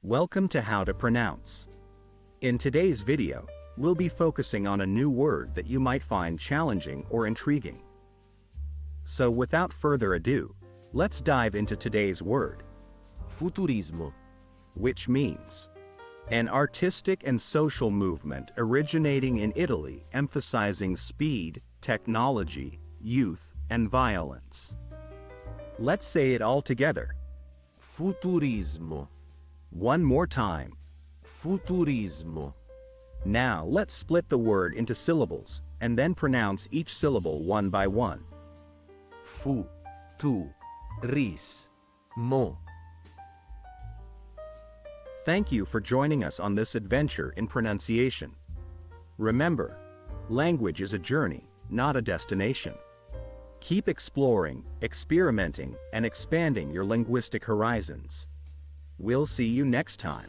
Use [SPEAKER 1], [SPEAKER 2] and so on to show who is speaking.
[SPEAKER 1] Welcome to How to Pronounce. In today's video, we'll be focusing on a new word that you might find challenging or intriguing. So without further ado, let's dive into today's word,
[SPEAKER 2] Futurismo.
[SPEAKER 1] which means an artistic and social movement originating in Italy emphasizing speed, technology, youth, and violence. Let's say it all together.
[SPEAKER 2] Futurismo.
[SPEAKER 1] One more time.
[SPEAKER 2] Futurismo.
[SPEAKER 1] Now let's split the word into syllables and then pronounce each syllable one by one.
[SPEAKER 2] Fu. Tu. Ris. Mo.
[SPEAKER 1] Thank you for joining us on this adventure in pronunciation. Remember, language is a journey, not a destination. Keep exploring, experimenting, and expanding your linguistic horizons. We'll see you next time.